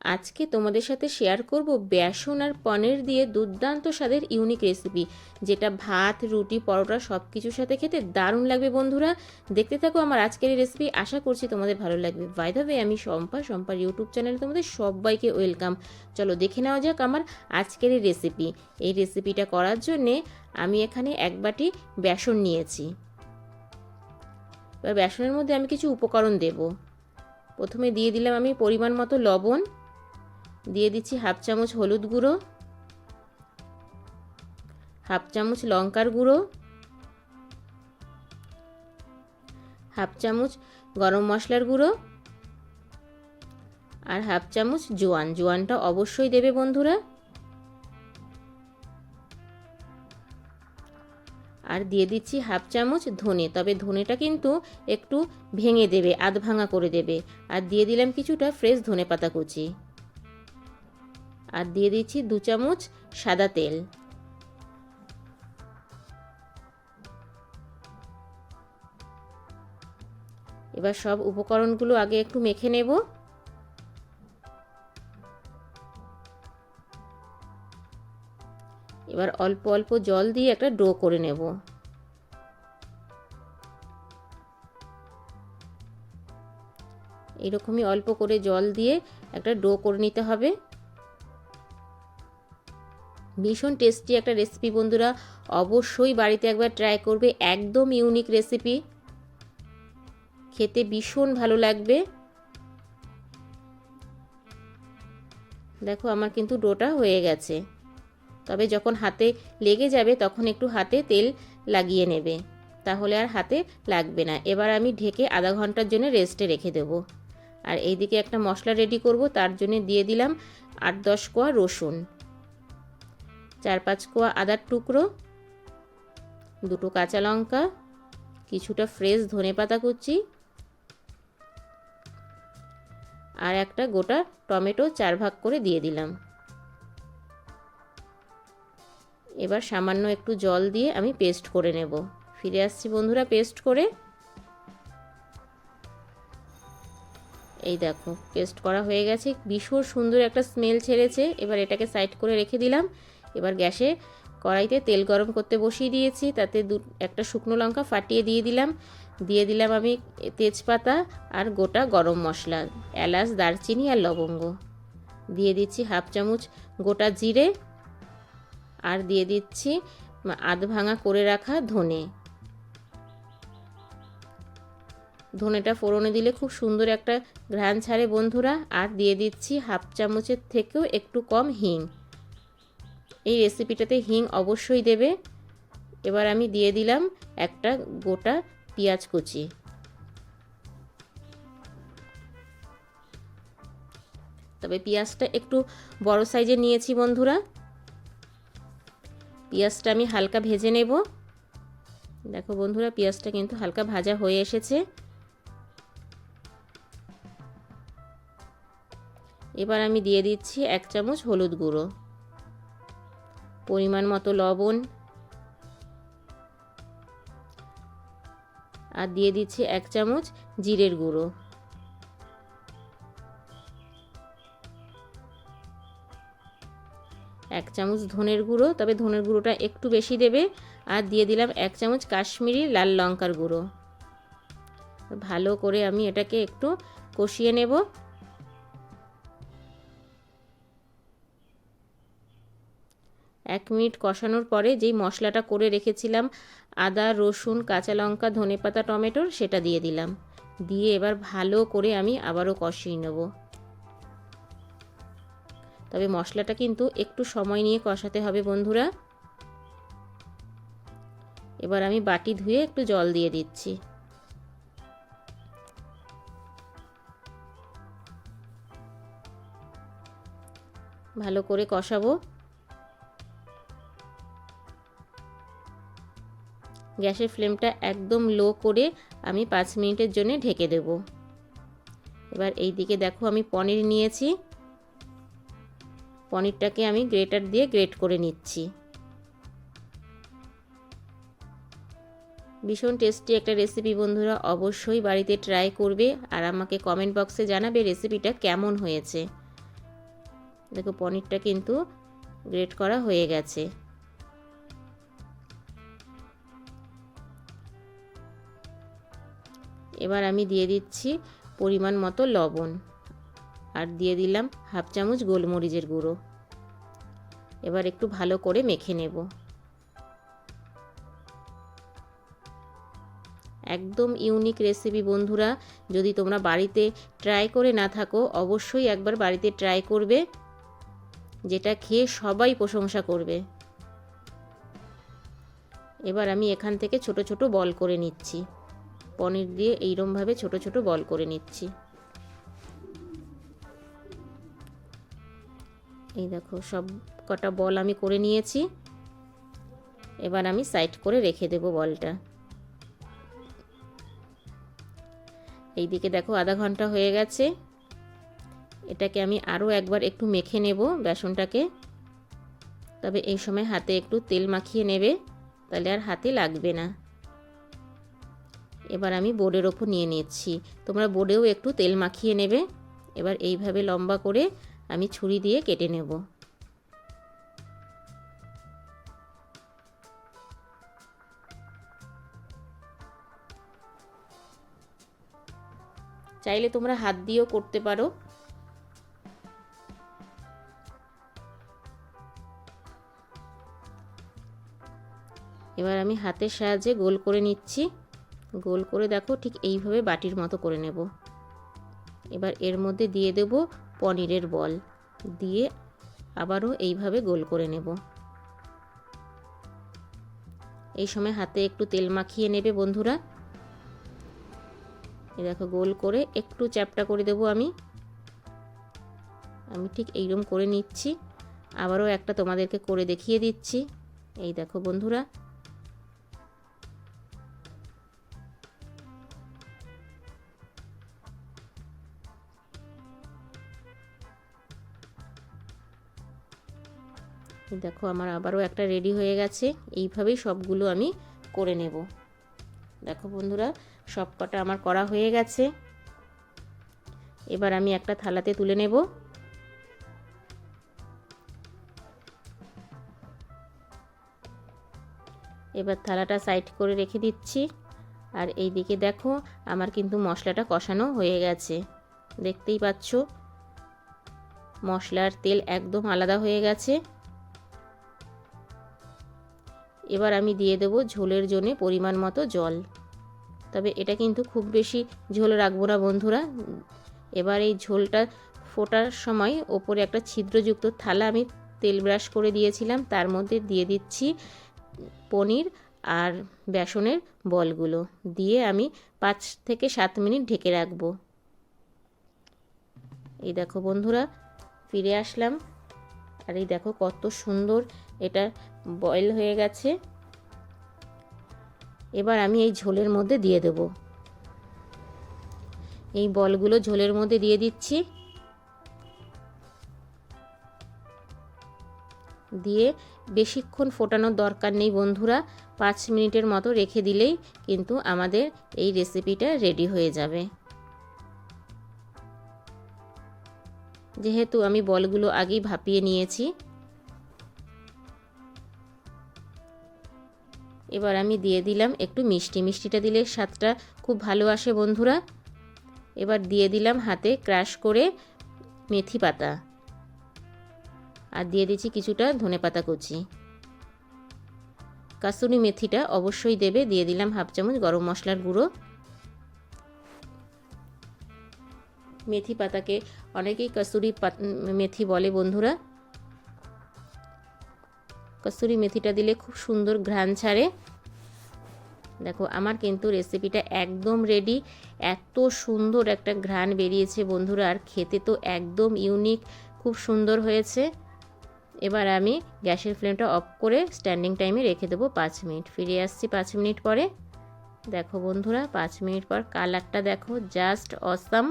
আজকে তোমাদের সাথে শেয়ার করব বেসন আর পনির দিয়ে দুর্দান্ত স্বাদের ইউনিক রেসিপি, যেটা ভাত, রুটি, পরোটা সব কিছুর সাথে খেতে দারুণ লাগবে। বন্ধুরা, দেখতে থাকো আমার আজকের এই রেসিপি। আশা করছি তোমাদের ভালো লাগবে। বাই দ্য ওয়ে, আমি শম্পার ইউটিউব চ্যানেলে তোমাদের সবাইকে ওয়েলকাম। চলো দেখে নেওয়া যাক আমার আজকের এই রেসিপি। এই রেসিপিটা করার জন্যে আমি এখানে 1 বাটি বেসন নিয়েছি। এবার বেসনের মধ্যে আমি কিছু উপকরণ দেব। প্রথমে দিয়ে দিলাম আমি পরিমাণ মতো লবণ, দিয়ে দিচ্ছি 1/2 চামচ হলুদ গুঁড়ো, 1/2 চামচ লঙ্কার গুঁড়ো, 1/2 চামচ গরম মশলার গুঁড়ো আর 1/2 চামচ জোয়ান। জোয়ানটা অবশ্যই দেবে বন্ধুরা। আর দিয়ে দিচ্ছি 1/2 চামচ ধনে, তবে ধনেটা কিন্তু একটু ভেঙে দেবে, আধ ভাঙা করে দেবে। আর দিয়ে দিলাম কিছুটা ফ্রেশ ধনেপাতা কুচি। আর দিয়ে দিচ্ছি 2 চামচ সাদা তেল। এবার সব উপকরণগুলো আগে একটু মেখে নেব। এবার অল্প অল্প জল দিয়ে একটা ডো করে নেব। এরকমই অল্প করে জল দিয়ে একটা ডো করে নিতে হবে। ভীষণ টেস্টি একটা রেসিপি বন্ধুরা, অবশ্যই বাড়িতে একবার ট্রাই করবে। একদম ইউনিক রেসিপি, খেতে ভীষণ ভালো লাগবে। দেখো আমার কিন্তু ডোটা হয়ে গেছে, তবে যখন হাতে লেগে যাবে তখন একটু হাতে তেল লাগিয়ে নেবে, তাহলে আর হাতে লাগবে না। এবার আমি ঢেকে আধা ঘন্টার জন্য রেস্টে রেখে দেব। আর এইদিকে একটা মশলা রেডি করব। তার জন্য দিয়ে দিলাম 8-10 কোয়া রসুন, 4-5 কোয়া আদার টুকরো, 2টো কাঁচা লঙ্কা, কিছুটা ফ্রেশ ধনেপাতা কুচি আর একটা গোটা টমেটো 4 ভাগ করে দিয়ে দিলাম। এবার সামান্য একটু জল দিয়ে আমি পেস্ট করে নেব। ফিরে আসছি বন্ধুরা পেস্ট করে। এই দেখো পেস্ট করা হয়ে গেছে, ভীষণ সুন্দর একটা স্মেল ছেড়েছে। এবার এটাকে সাইড করে রেখে দিলাম। এবার গ্যাসে কড়াইতে তেল গরম করতে বসিয়ে দিয়েছি। তাতে একটা শুকনো লঙ্কা ফাটিয়ে দিয়ে দিলাম আমি তেজপাতা আর গোটা গরম মশলা, এলাচ, দারচিনি আর লবঙ্গ। দিয়ে দিচ্ছি 1/2 চামচ গোটা জিরে আর দিয়ে দিচ্ছি আধ ভাঙা করে রাখা ধনে। ধনেটা ফোড়নে দিলে খুব সুন্দর একটা ঘ্রাণ ছাড়ে বন্ধুরা। আর দিয়ে দিচ্ছি 1/2 চামচের থেকেও একটু কম হিং। এই রেসিপিটাতে হিং অবশ্যই দেবে। এবার আমি দিয়ে দিলাম একটা গোটা পেঁয়াজ কুচি। তবে পেঁয়াজটা একটু বড় সাইজের নিয়েছি বন্ধুরা। পেঁয়াজটা আমি হালকা ভেজে নেব। দেখো বন্ধুরা পেঁয়াজটা কিন্তু হালকা ভাজা হয়ে এসেছে। এবার আমি দিয়ে দিচ্ছি 1 চামচ হলুদ গুঁড়ো, পরিমাণ মতো লবণ আর দিয়ে দিচ্ছি 1 চামচ জিরের গুঁড়ো। এক চামচ ধনের গুঁড়ো, তবে ধনের গুঁড়োটা একটু বেশি দেবে। আর দিয়ে দিলাম 1 চামচ কাশ্মীরি লাল লঙ্কার গুঁড়ো। ভালো করে আমি এটাকে একটু কষিয়ে নেব। এক মিনিট কষানোর পরে যেই মশলাটা করে রেখেছিলাম আদা, রসুন, কাঁচা লঙ্কা, ধনেপাতা, টমেটোর, সেটা দিয়ে দিলাম। দিয়ে এবার ভালো করে আমি আবারও কষিয়ে নেব। তবে মশলাটা কিন্তু একটু সময় নিয়ে কষাতে হবে বন্ধুরা। এবার আমি বাটি ধুয়ে একটু জল দিয়ে দিচ্ছি। ভালো করে কষাবো। গ্যাসের ফ্লেমটা একদম লো করে আমি 5 মিনিটের জন্য ঢেকে দেব। এবার এই দিকে দেখো আমি পনির নিয়েছি। পনিরটাকে আমি গ্রেটার দিয়ে গ্রেট করে নিচ্ছি। ভীষণ টেস্টি একটা রেসিপি বন্ধুরা, অবশ্যই বাড়িতে ট্রাই করবে আর আমাকে কমেন্ট বক্সে জানাবে রেসিপিটা কেমন হয়েছে। দেখো পনিরটা কিন্তু গ্রেট করা হয়ে গেছে। এবার আমি দিয়ে দিচ্ছি পরিমাণ মতো লবণ, আর দিয়ে দিলাম হাফ চামচ গোলমরিচের গুঁড়ো। এবার একটু ভালো করে মেখে নেব। একদম ইউনিক রেসিপি বন্ধুরা, যদি তোমরা বাড়িতে ট্রাই করে না থাকো অবশ্যই একবার বাড়িতে ট্রাই করবে, যেটা খেয়ে সবাই প্রশংসা করবে। এবার আমি এখান থেকে ছোট ছোট বল করে নিচ্ছি, পনির দিয়ে এইরকমভাবে ছোট ছোট বল করে নিচ্ছি। এই দেখো সব কটা বল আমি করে নিয়েছি। এবার আমি সাইড করে রেখে দেব বলটা। এইদিকে দেখো আধা ঘন্টা হয়ে গেছে। এটাকে আমি আরও একবার একটু মেখে নেব বেসনটাকে। তবে এই সময় হাতে একটু তেল মাখিয়ে নেবে, তাহলে আর হাতে লাগবে না। এবার আমি বোর্ডের ওপর নিয়ে নিচ্ছি, তোমরা বোর্ডেও একটু তেল মাখিয়ে নেবে। এবার এইভাবে লম্বা করে আমি ছুরি দিয়ে কেটে নেব। চাইলে তোমরা হাত দিয়েও করতে পারো। এবার আমি হাতের সাহায্যে গোল করে নিচ্ছি। গোল করে দেখো ঠিক এইভাবে বাটির মতো করে নেব। এবার এর মধ্যে দিয়ে দেব পনিরের বল, দিয়ে আবারও এইভাবে গোল করে নেব। এই সময় হাতে একটু তেল মাখিয়ে নেবে বন্ধুরা। এই দেখো গোল করে একটু চ্যাপটা করে দেব আমি ঠিক এইরকম করে নিচ্ছি। আবারও একটা তোমাদেরকে করে দেখিয়ে দিচ্ছি। এই দেখো বন্ধুরা, দেখো আমার আবারও একটা রেডি হয়ে গেছে। এইভাবেই সবগুলো আমি করে নেব। দেখো বন্ধুরা সব কটা আমার করা হয়ে গেছে। এবার আমি একটা থালাতে তুলে নেব। এবার থালাটা সাইড করে রেখে দিচ্ছি। আর এই দিকে দেখো আমার কিন্তু মশলাটা কষানো হয়ে গেছে, দেখতেই পাচ্ছ মশলার তেল একদম আলাদা হয়ে গেছে। এবার আমি দিয়ে দেব ঝোলের জন্য পরিমাণ মতো জল, তবে এটা কিন্তু খুব বেশি ঝোল রাখবো না বন্ধুরা। এবার এই ঝোলটা ফোটার সময় ওপরে একটা ছিদ্রযুক্ত থালা আমি তেল ব্রাশ করে দিয়েছিলাম, তার মধ্যে দিয়ে দিচ্ছি পনির আর বেসনের বলগুলো, দিয়ে আমি 5 থেকে 7 মিনিট ঢেকে রাখবো। এই দেখো বন্ধুরা ফিরে আসলাম, আর এই দেখো কত সুন্দর এটা বয়েল হয়ে গেছে। এবার আমি এই ঝোলের মধ্যে দিয়ে দেব। এই বলগুলো ঝোলের মধ্যে দিয়ে দিচ্ছি, দিয়ে বেশিক্ষণ ফোটানোর দরকার নেই বন্ধুরা, 5 মিনিটের মতো রেখে দিলেই কিন্তু আমাদের এই রেসিপিটা রেডি হয়ে যাবে। যেহেতু আমি বলগুলো আগেই ভাপিয়ে নিয়েছি। এবার আমি দিয়ে দিলাম একটু মিষ্টি, মিষ্টিটা দিলে স্বাদটা খুব ভালো আসে বন্ধুরা। এবার দিয়ে দিলাম হাতে ক্রাশ করে মেথি পাতা, আর দিয়ে দিচ্ছি কিছুটা ধনেপাতা কুচি। কাসুরি মেথিটা অবশ্যই দেবে, দিয়ে দিলাম হাফ চামচ গরম মশলার গুঁড়ো। মেথি পাতাকে অনেকেই কাসুরি মেথি বলে বন্ধুরা। কসুরি মেথিটা দিলে খুব সুন্দর ঘ্রাণ ছাড়ে। দেখো আমার কিন্তু রেসিপিটা একদম রেডি, এত সুন্দর একটা ঘ্রাণ বেরিয়েছে বন্ধুরা, আর খেতে তো একদম ইউনিক, খুব সুন্দর হয়েছে। এবার আমি গ্যাসের ফ্লেমটা অফ করে স্ট্যান্ডিং টাইমে রেখে দেবো 5 মিনিট। ফিরে আসছি 5 মিনিট পরে। দেখো বন্ধুরা 5 মিনিট পর কালারটা দেখো, জাস্ট অসাম,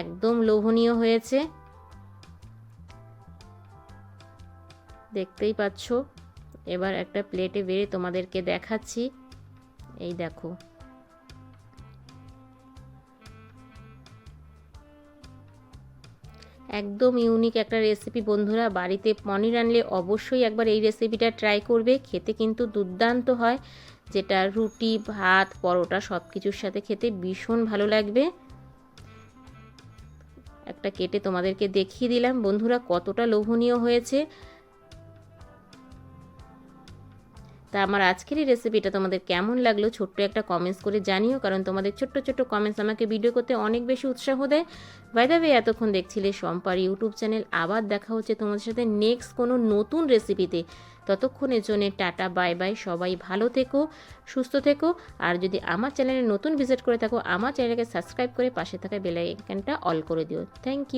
একদম লোভনীয় হয়েছে, দেখতেই পাচ্ছ। এবার একটা প্লেটে বেড়ে তোমাদেরকে দেখাচ্ছি। এই দেখো একদম ইউনিক একটা রেসিপি বন্ধুরা, বাড়িতে পনির আনলে অবশ্যই একবার এই রেসিপিটা ট্রাই করবে। খেতে কিন্তু দুর্দান্ত হয়, যেটা রুটি, ভাত, পরোটা সব কিছুর সাথে খেতে ভীষণ ভালো লাগবে। একটা কেটে তোমাদেরকে দেখিয়ে দিলাম বন্ধুরা কতটা লোভনীয় হয়েছে। তা আমার আজকের এই রেসিপিটা তোমাদের কেমন লাগলো ছোট্ট একটা কমেন্টস করে জানিও, কারণ তোমাদের ছোট্ট ছোট্ট কমেন্টস আমাকে ভিডিও করতে অনেক বেশি উৎসাহ দেয়। বাই দ্য ওয়ে, এতক্ষণ দেখছিলে শম্পার ইউটিউব চ্যানেল। আবার দেখা হচ্ছে তোমাদের সাথে নেক্সট কোনো নতুন রেসিপিতে। ততক্ষণের জন্য টাটা, বাই বাই। সবাই ভালো থেকো, সুস্থ থেকো। আর যদি আমার চ্যানেলে নতুন ভিজিট করে থাকো, আমার চ্যানেলকে সাবস্ক্রাইব করে পাশে থাকা বেল আইকনটা অল করে দিও। Thank you.